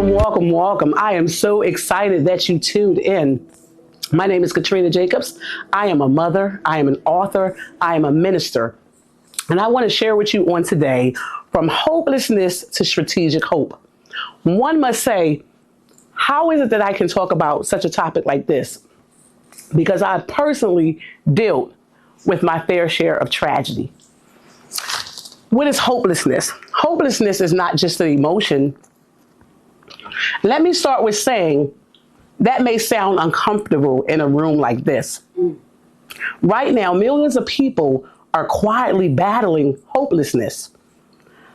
Welcome, welcome, welcome. I am so excited that you tuned in. My name is Catrina Jacobs. I am a mother, I am an author, I am a minister. And I want to share with you on today, from hopelessness to strategic hope. One must say, how is it that I can talk about such a topic like this? Because I personally dealt with my fair share of tragedy. What is hopelessness? Hopelessness is not just an emotion. Let me start with saying that may sound uncomfortable in a room like this. Right now, millions of people are quietly battling hopelessness.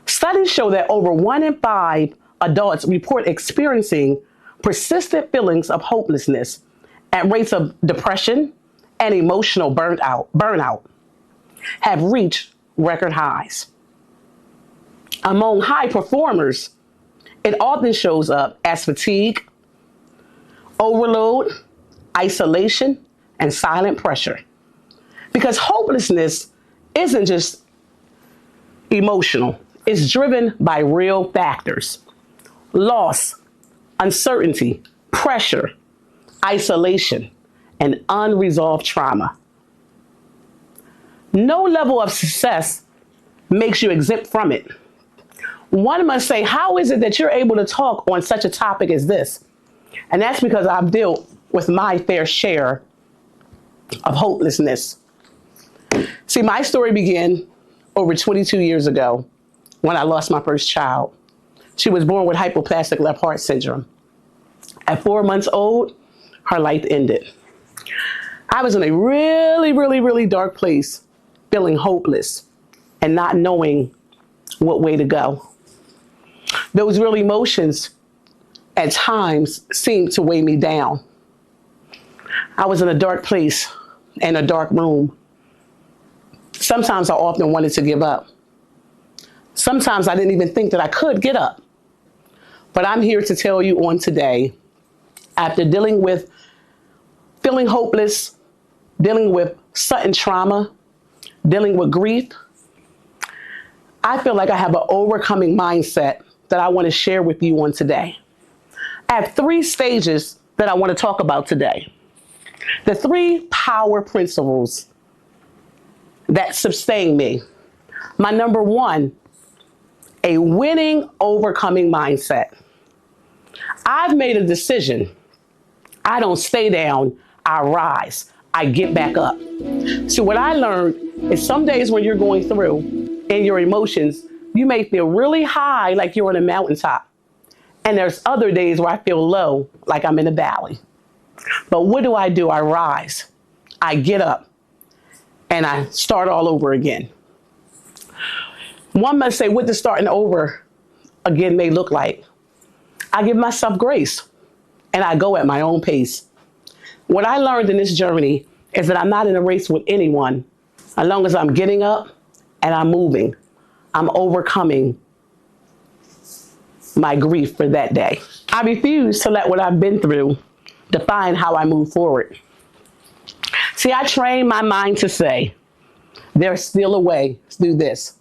Studies show that over 1 in 5 adults report experiencing persistent feelings of hopelessness, and rates of depression and emotional burnout have reached record highs. Among high performers, it often shows up as fatigue, overload, isolation, and silent pressure. Because hopelessness isn't just emotional, it's driven by real factors: loss, uncertainty, pressure, isolation, and unresolved trauma. No level of success makes you exempt from it. One must say, how is it that you're able to talk on such a topic as this? And that's because I've dealt with my fair share of hopelessness. See, my story began over 22 years ago when I lost my first child. She was born with hypoplastic left heart syndrome. At 4 months old, her life ended. I was in a really dark place, feeling hopeless and not knowing what way to go. Those real emotions at times seemed to weigh me down. I was in a dark place, in a dark room. Sometimes I often wanted to give up. Sometimes I didn't even think that I could get up. But I'm here to tell you on today, after dealing with feeling hopeless, dealing with sudden trauma, dealing with grief, I feel like I have an overcoming mindset that I want to share with you on today. I have 3 stages that I want to talk about today. The 3 power principles that sustain me. My number 1, a winning, overcoming mindset. I've made a decision. I don't stay down, I rise, I get back up. So what I learned is some days when you're going through in your emotions, you may feel really high, like you're on a mountaintop. And there's other days where I feel low, like I'm in a valley. But what do? I rise, I get up, and I start all over again. One must say, what does starting over again may look like? I give myself grace, and I go at my own pace. What I learned in this journey is that I'm not in a race with anyone. As long as I'm getting up and I'm moving, I'm overcoming my grief for that day. I refuse to let what I've been through define how I move forward. See, I train my mind to say, there's still a way through this.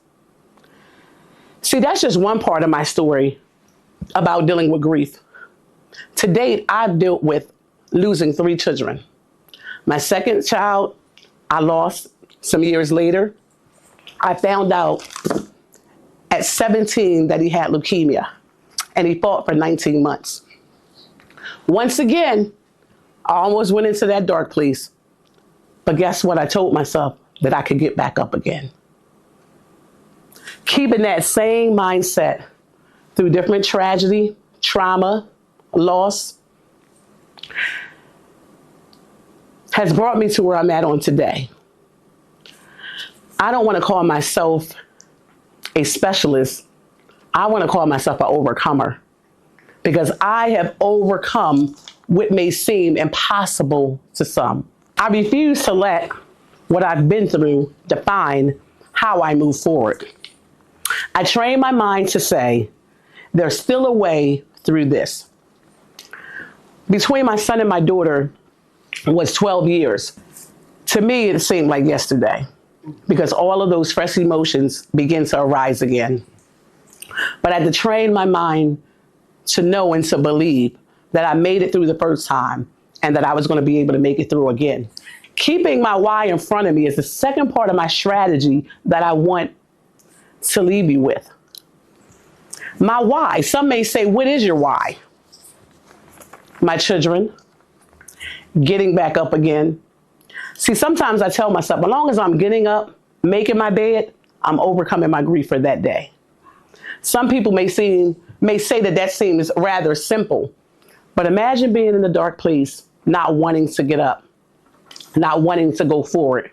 See, that's just one part of my story about dealing with grief. To date, I've dealt with losing 3 children. My second child, I lost some years later. I found out at 17 that he had leukemia, and he fought for 19 months. Once again, I almost went into that dark place. But guess what? I told myself that I could get back up again. Keeping that same mindset through different tragedy, trauma, loss, has brought me to where I'm at on today. I don't want to call myself a specialist. I want to call myself an overcomer, because I have overcome what may seem impossible to some. I refuse to let what I've been through define how I move forward. I train my mind to say, there's still a way through this. Between my son and my daughter was 12 years. To me, it seemed like yesterday, because all of those fresh emotions begin to arise again. But I had to train my mind to know and to believe that I made it through the first time and that I was going to be able to make it through again. Keeping my why in front of me is the second part of my strategy that I want to leave you with. My why. Some may say, what is your why? My children, getting back up again. See, sometimes I tell myself, as long as I'm getting up, making my bed, I'm overcoming my grief for that day. Some people may say that seems rather simple, but imagine being in a dark place, not wanting to get up, not wanting to go forward.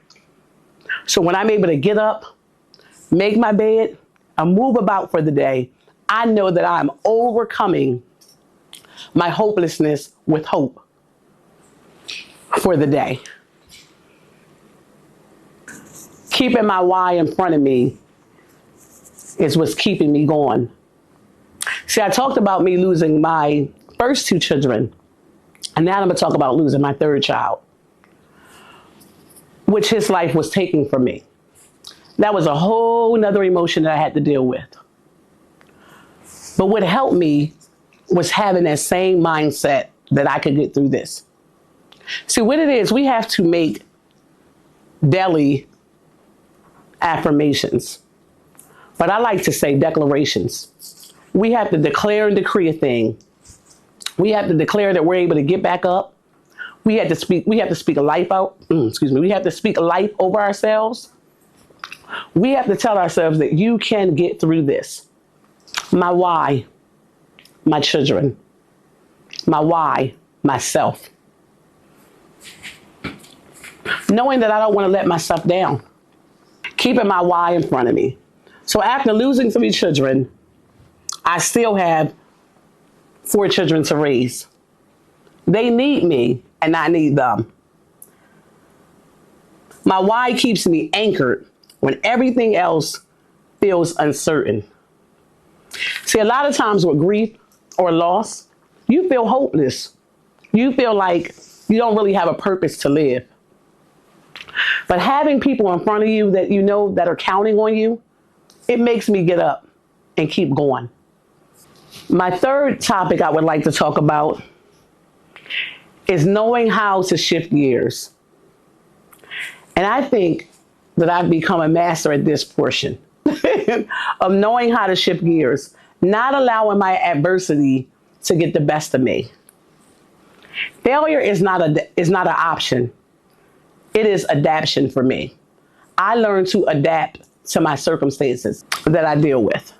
So when I'm able to get up, make my bed, and move about for the day, I know that I'm overcoming my hopelessness with hope for the day. Keeping my why in front of me is what's keeping me going. See, I talked about me losing my first two children, and now I'm going to talk about losing my third child, which his life was taking from me. That was a whole nother emotion that I had to deal with. But what helped me was having that same mindset that I could get through this. See, what it is, we have to make daily affirmations, but I like to say declarations. We have to declare and decree a thing. We have to declare that we're able to get back up. We have to speak life out. We have to speak life over ourselves. We have to tell ourselves that you can get through this. My why, my children. My why, myself. Knowing that I don't want to let myself down. Keeping my why in front of me. So after losing 3 children, I still have 4 children to raise. They need me and I need them. My why keeps me anchored when everything else feels uncertain. See, a lot of times with grief or loss, you feel hopeless. You feel like you don't really have a purpose to live. But having people in front of you that you know that are counting on you, it makes me get up and keep going. My third topic I would like to talk about is knowing how to shift gears. And I think that I've become a master at this portion of knowing how to shift gears, not allowing my adversity to get the best of me. Failure is not an option. It is adaptation for me. I learn to adapt to my circumstances that I deal with.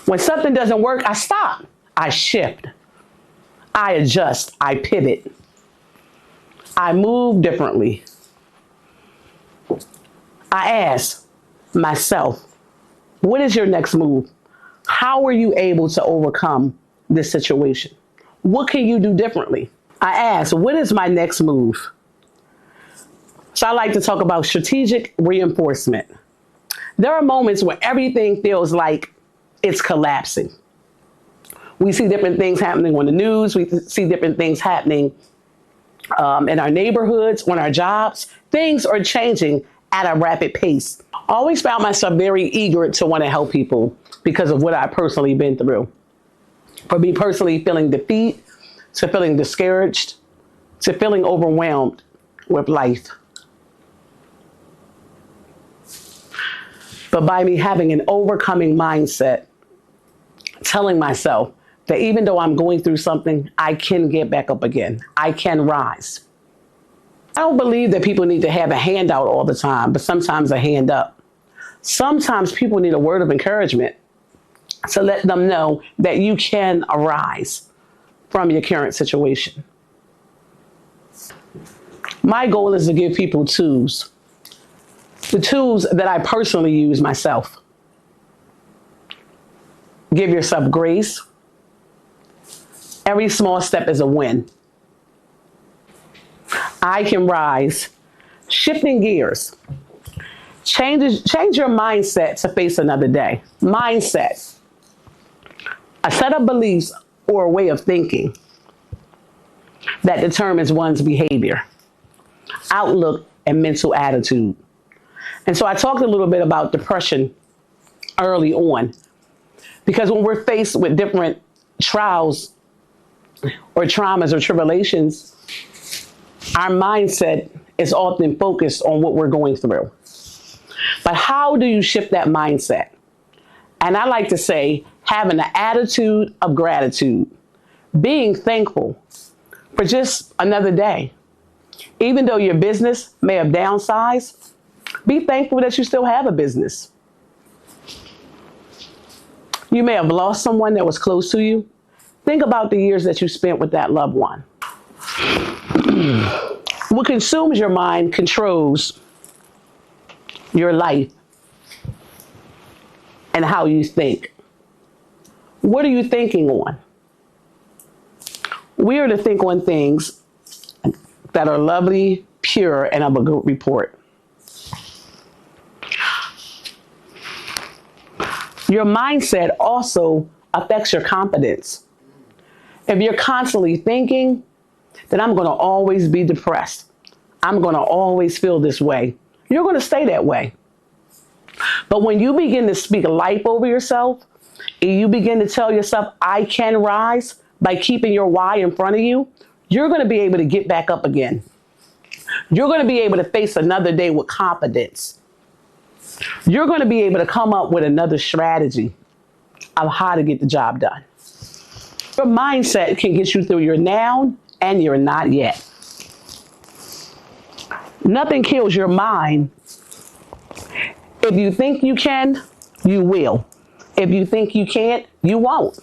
When something doesn't work, I stop. I shift. I adjust. I pivot. I move differently. I ask myself, what is your next move? How are you able to overcome this situation? What can you do differently? I ask, what is my next move? So I like to talk about strategic reinforcement. There are moments where everything feels like it's collapsing. We see different things happening on the news. We see different things happening in our neighborhoods, on our jobs. Things are changing at a rapid pace. I always found myself very eager to want to help people because of what I've personally been through. For me personally, feeling defeat, to feeling discouraged, to feeling overwhelmed with life. But by me having an overcoming mindset, telling myself that even though I'm going through something, I can get back up again. I can rise. I don't believe that people need to have a handout all the time, but sometimes a hand up. Sometimes people need a word of encouragement to let them know that you can arise from your current situation. My goal is to give people tools. The tools that I personally use myself. Give yourself grace. Every small step is a win. I can rise. Shifting gears. Change your mindset to face another day. Mindset. A set of beliefs or a way of thinking that determines one's behavior, outlook, and mental attitude. And so I talked a little bit about depression early on. Because when we're faced with different trials or traumas or tribulations, our mindset is often focused on what we're going through. But how do you shift that mindset? And I like to say, having an attitude of gratitude, being thankful for just another day. Even though your business may have downsized, be thankful that you still have a business. You may have lost someone that was close to you. Think about the years that you spent with that loved one. What consumes your mind controls your life and how you think. What are you thinking on? We are to think on things that are lovely, pure, and of a good report. Your mindset also affects your confidence. If you're constantly thinking that I'm going to always be depressed, I'm going to always feel this way, you're going to stay that way. But when you begin to speak life over yourself, and you begin to tell yourself, I can rise, by keeping your why in front of you, you're going to be able to get back up again. You're going to be able to face another day with confidence. You're going to be able to come up with another strategy of how to get the job done. Your mindset can get you through your now and your not yet. Nothing kills your mind. If you think you can, you will. If you think you can't, you won't.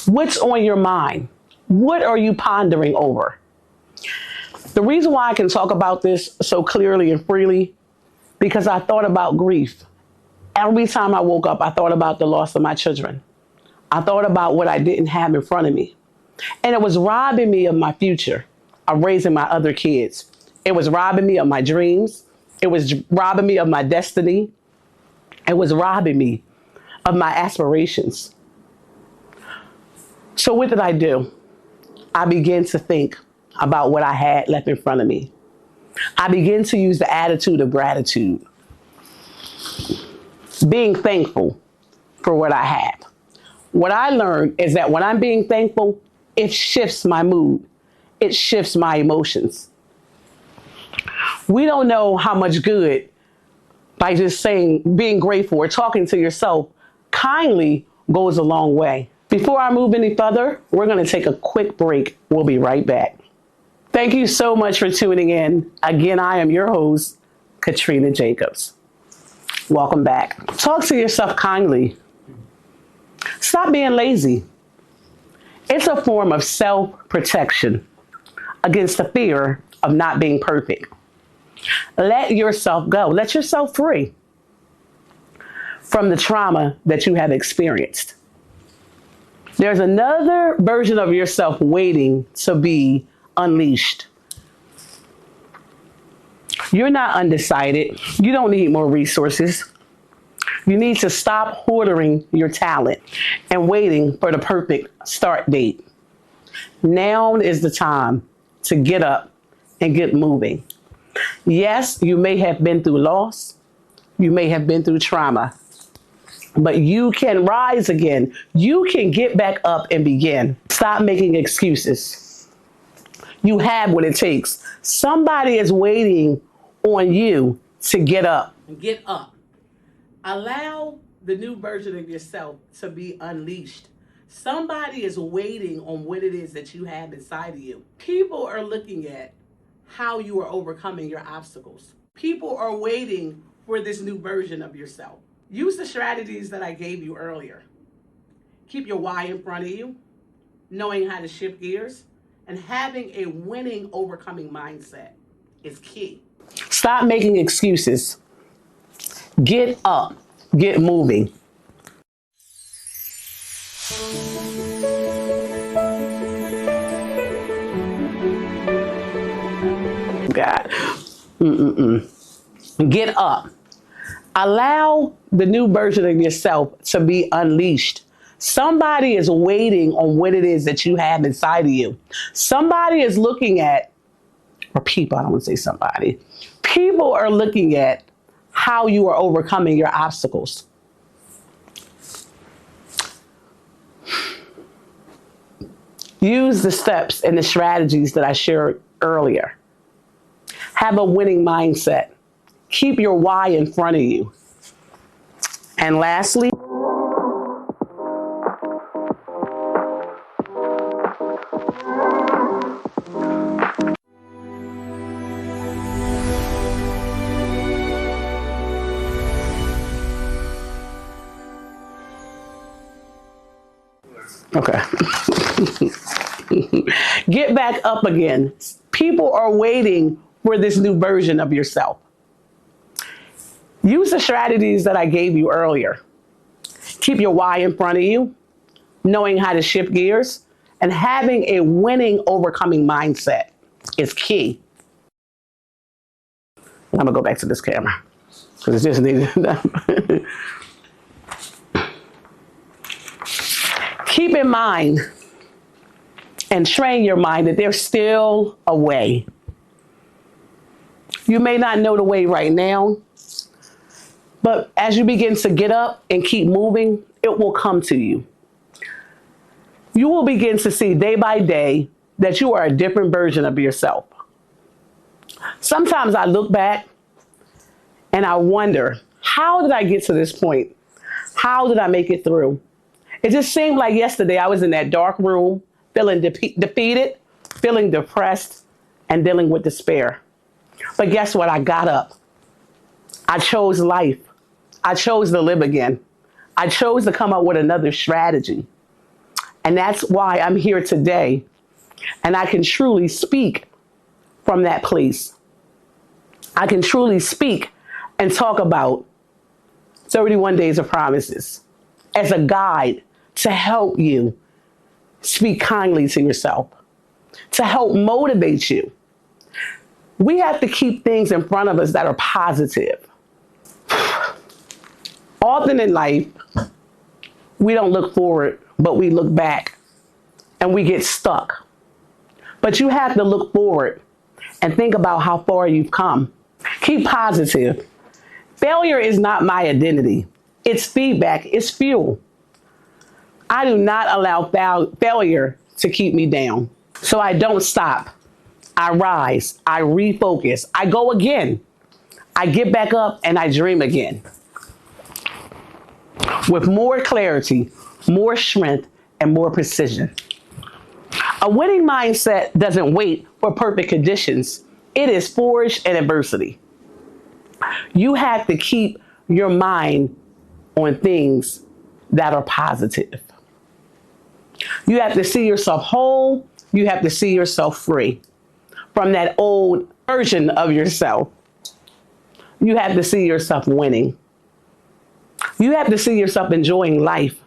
What's on your mind? What are you pondering over? The reason why I can talk about this so clearly and freely, because I thought about grief. Every time I woke up, I thought about the loss of my children. I thought about what I didn't have in front of me. And it was robbing me of my future, of raising my other kids. It was robbing me of my dreams. It was robbing me of my destiny. It was robbing me of my aspirations. So what did I do? I began to think about what I had left in front of me. I began to use the attitude of gratitude, being thankful for what I have. What I learned is that when I'm being thankful, it shifts my mood. It shifts my emotions. We don't know how much good by just saying, being grateful or talking to yourself kindly goes a long way. Before I move any further, we're going to take a quick break. We'll be right back. Thank you so much for tuning in. Again, I am your host, Catrina Jacobs. Welcome back. Talk to yourself kindly. Stop being lazy. It's a form of self-protection against the fear of not being perfect. Let yourself go. Let yourself free from the trauma that you have experienced. There's another version of yourself waiting to be unleashed. You're not undecided. You don't need more resources. You need to stop hoarding your talent and waiting for the perfect start date. Now is the time to get up and get moving. Yes, you may have been through loss. You may have been through trauma. But you can rise again. You can get back up and begin. Stop making excuses. You have what it takes. Somebody is waiting on you to get up. Get up. Allow the new version of yourself to be unleashed. Somebody is waiting on what it is that you have inside of you. People are looking at how you are overcoming your obstacles. People are waiting for this new version of yourself. Use the strategies that I gave you earlier. Keep your why in front of you, knowing how to shift gears, and having a winning, overcoming mindset is key. Stop making excuses. Get up. Get moving. God. Get up. Allow the new version of yourself to be unleashed. Somebody is waiting on what it is that you have inside of you. Somebody is looking at, or people, I don't want to say somebody. People are looking at how you are overcoming your obstacles. Use the steps and the strategies that I shared earlier. Have a winning mindset. Keep your why in front of you. And lastly, okay. Get back up again. People are waiting for this new version of yourself. Use the strategies that I gave you earlier. Keep your why in front of you, knowing how to shift gears, and having a winning, overcoming mindset is key. I'm gonna go back to this camera because it just needs. Keep in mind and train your mind that there's still a way. You may not know the way right now, but as you begin to get up and keep moving, it will come to you. You will begin to see day by day that you are a different version of yourself. Sometimes I look back and I wonder, how did I get to this point? How did I make it through? It just seemed like yesterday I was in that dark room, feeling defeated, feeling depressed, and dealing with despair. But guess what? I got up. I chose life. I chose to live again. I chose to come up with another strategy. And that's why I'm here today. And I can truly speak from that place. I can truly speak and talk about 31 Days of Promises as a guide to help you speak kindly to yourself, to help motivate you. We have to keep things in front of us that are positive. Often in life, we don't look forward, but we look back and we get stuck. But you have to look forward and think about how far you've come. Keep positive. Failure is not my identity. It's feedback. It's fuel. I do not allow failure to keep me down. So I don't stop. I rise. I refocus. I go again. I get back up and I dream again. With more clarity, more strength, and more precision. A winning mindset doesn't wait for perfect conditions. It is forged in adversity. You have to keep your mind on things that are positive. You have to see yourself whole. You have to see yourself free from that old version of yourself. You have to see yourself winning. You have to see yourself enjoying life.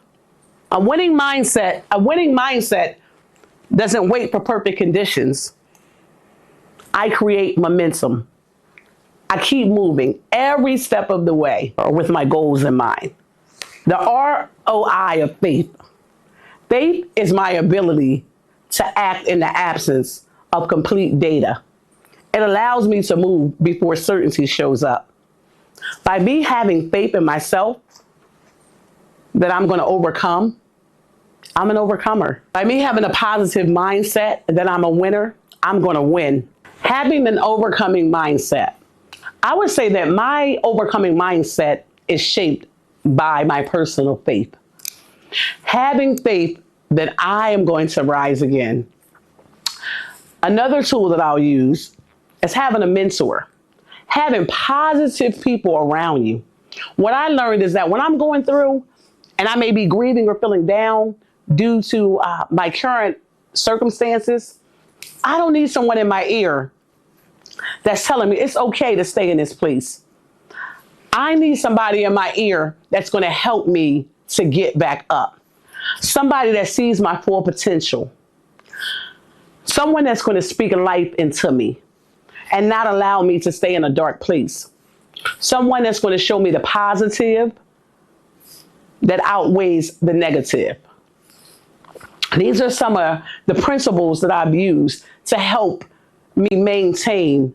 A winning mindset doesn't wait for perfect conditions. I create momentum. I keep moving every step of the way with my goals in mind. The ROI of faith. Faith is my ability to act in the absence of complete data. It allows me to move before certainty shows up. By me having faith in myself that I'm going to overcome, I'm an overcomer. By me having a positive mindset that I'm a winner, I'm going to win. Having an overcoming mindset. I would say that my overcoming mindset is shaped by my personal faith. Having faith that I am going to rise again. Another tool that I'll use is having a mentor. Having positive people around you. What I learned is that when I'm going through and I may be grieving or feeling down due to my current circumstances, I don't need someone in my ear that's telling me it's okay to stay in this place. I need somebody in my ear that's going to help me to get back up. Somebody that sees my full potential. Someone that's going to speak life into me and not allow me to stay in a dark place. Someone that's going to show me the positive that outweighs the negative. These are some of the principles that I've used to help me maintain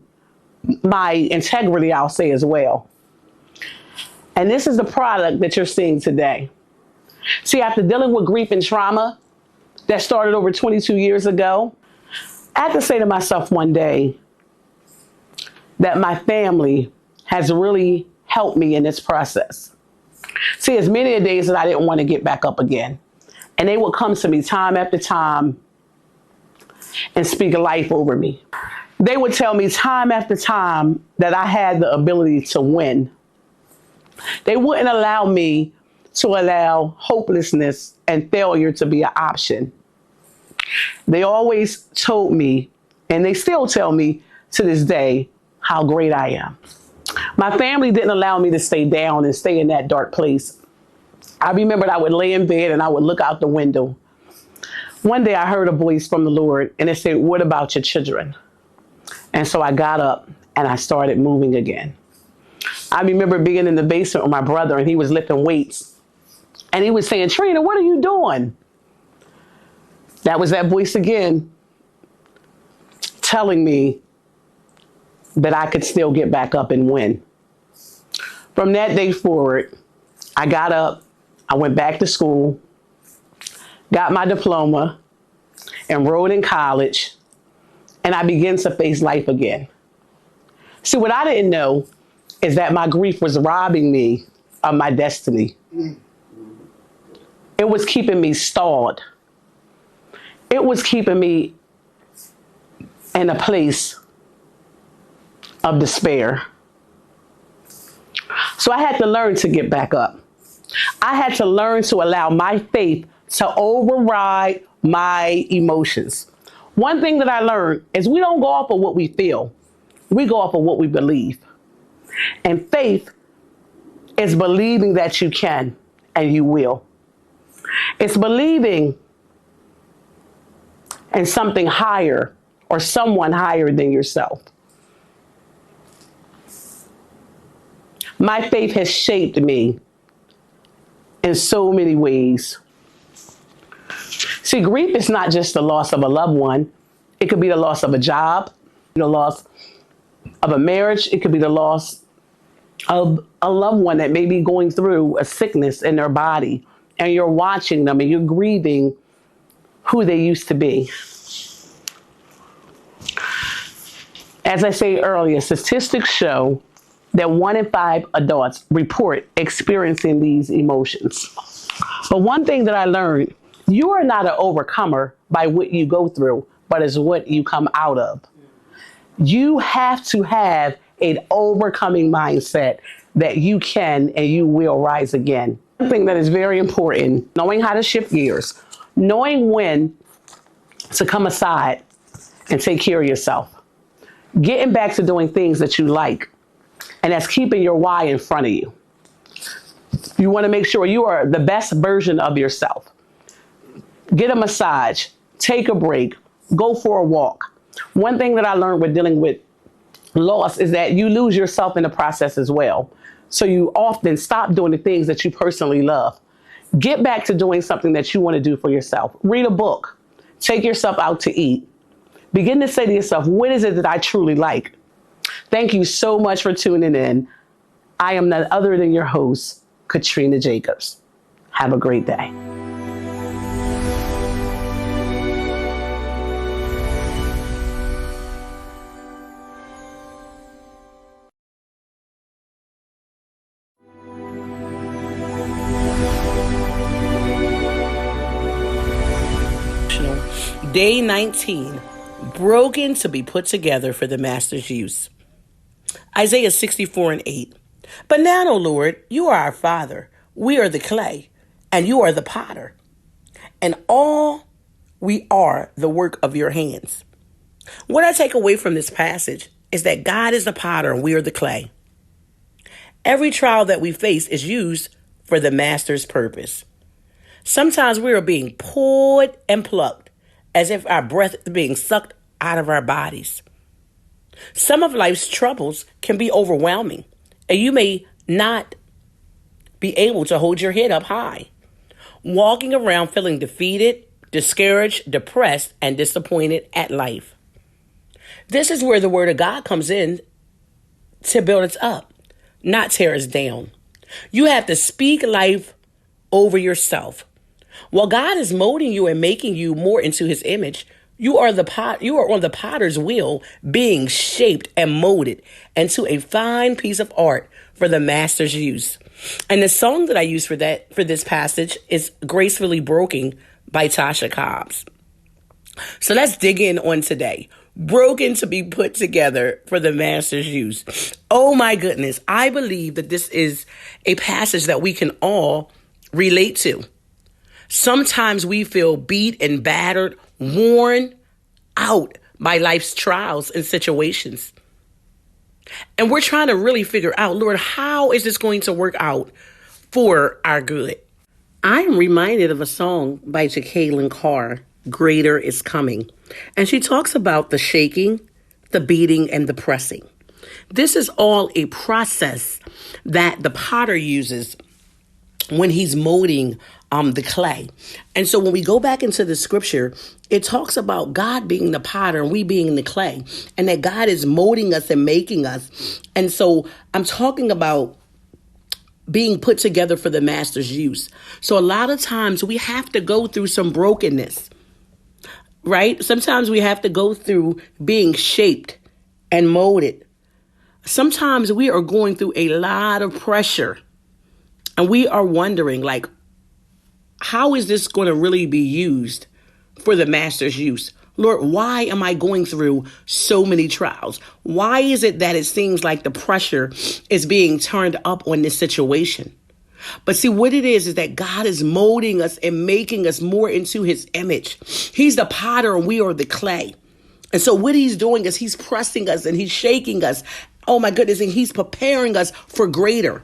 my integrity, I'll say as well. And this is the product that you're seeing today. See, after dealing with grief and trauma, that started over 22 years ago. I had to say to myself one day that my family has really helped me in this process. See, as many a days that I didn't want to get back up again. And they would come to me time after time and speak life over me. They would tell me time after time that I had the ability to win. They wouldn't allow me to allow hopelessness and failure to be an option. They always told me, and they still tell me to this day, how great I am. My family didn't allow me to stay down and stay in that dark place. I remembered I would lay in bed and I would look out the window. One day I heard a voice from the Lord and it said, "What about your children?" And so I got up and I started moving again. I remember being in the basement with my brother and he was lifting weights. And he was saying, "Trina, what are you doing?" That was that voice again telling me that I could still get back up and win. From that day forward, I got up, I went back to school, got my diploma, enrolled in college, and I began to face life again. See, what I didn't know is that my grief was robbing me of my destiny. It was keeping me stalled. It was keeping me in a place of despair. So I had to learn to get back up. I had to learn to allow my faith to override my emotions. One thing that I learned is we don't go off of what we feel. We go off of what we believe. And faith is believing that you can and you will. It's believing in something higher or someone higher than yourself. My faith has shaped me in so many ways. See, grief is not just the loss of a loved one. It could be the loss of a job, the loss of a marriage. It could be the loss of a loved one that may be going through a sickness in their body, and you're watching them and you're grieving who they used to be. As I say earlier, statistics show that 1 in 5 adults report experiencing these emotions. But one thing that I learned, you are not an overcomer by what you go through, but it's what you come out of. You have to have an overcoming mindset that you can and you will rise again. One thing that is very important, knowing how to shift gears, knowing when to come aside and take care of yourself. Getting back to doing things that you like, and that's keeping your why in front of you. You want to make sure you are the best version of yourself. Get a massage, take a break, go for a walk. One thing that I learned with dealing with loss is that you lose yourself in the process as well. So you often stop doing the things that you personally love. Get back to doing something that you want to do for yourself. Read a book. Take yourself out to eat. Begin to say to yourself, what is it that I truly like? Thank you so much for tuning in. I am none other than your host, Catrina Jacobs. Have a great day. Day 19, broken to be put together for the master's use. Isaiah 64:8. But now, O Lord, you are our Father. We are the clay, and you are the potter. And all we are the work of your hands. What I take away from this passage is that God is the potter and we are the clay. Every trial that we face is used for the master's purpose. Sometimes we are being pulled and plucked as if our breath is being sucked out of our bodies. Some of life's troubles can be overwhelming, and you may not be able to hold your head up high, walking around feeling defeated, discouraged, depressed, and disappointed at life. This is where the Word of God comes in to build us up, not tear us down. You have to speak life over yourself. While God is molding you and making you more into his image, you are you are on the potter's wheel being shaped and molded into a fine piece of art for the master's use. And the song that I use for this passage is Gracefully Broken by Tasha Cobbs. So let's dig in on today. Broken to be put together for the master's use. Oh my goodness. I believe that this is a passage that we can all relate to. Sometimes we feel beat and battered, worn out by life's trials and situations. And we're trying to really figure out, Lord, how is this going to work out for our good? I am reminded of a song by Jacqueline Carr, Greater is Coming. And she talks about the shaking, the beating, and the pressing. This is all a process that the potter uses when he's molding the clay. And so when we go back into the scripture, it talks about God being the potter and we being the clay, and that God is molding us and making us. And so I'm talking about being put together for the master's use. So a lot of times we have to go through some brokenness, right? Sometimes we have to go through being shaped and molded. Sometimes we are going through a lot of pressure and we are wondering, like, how is this going to really be used for the master's use? Lord, why am I going through so many trials? Why is it that it seems like the pressure is being turned up on this situation? But see, what it is that God is molding us and making us more into his image. He's the potter and we are the clay. And so what he's doing is he's pressing us and he's shaking us. Oh my goodness. And he's preparing us for greater.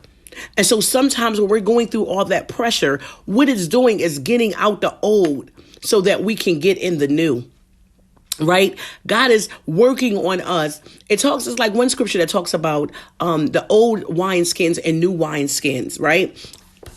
And so sometimes when we're going through all that pressure, what it's doing is getting out the old so that we can get in the new. Right? God is working on us. It's like one scripture that talks about the old wineskins and new wineskins, right?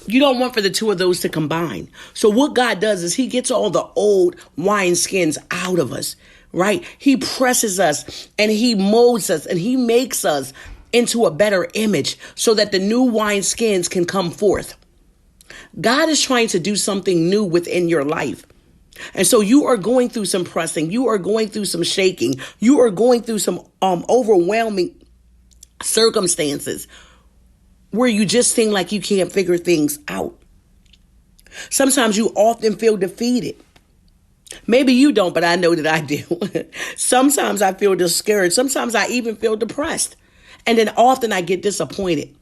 You don't want for the two of those to combine. So what God does is he gets all the old wineskins out of us, right? He presses us and he molds us and he makes us into a better image so that the new wineskins can come forth. God is trying to do something new within your life. And so you are going through some pressing. You are going through some shaking. You are going through some overwhelming circumstances where you just seem like you can't figure things out. Sometimes you often feel defeated. Maybe you don't, but I know that I do. Sometimes I feel discouraged. Sometimes I even feel depressed. And then often I get disappointed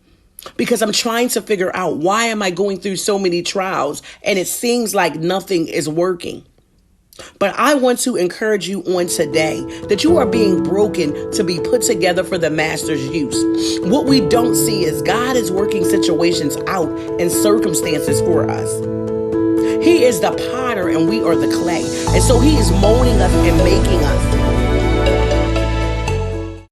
because I'm trying to figure out, why am I going through so many trials and it seems like nothing is working? But I want to encourage you on today that you are being broken to be put together for the master's use. What we don't see is God is working situations out and circumstances for us. He is the potter and we are the clay. And so he is molding us and making us.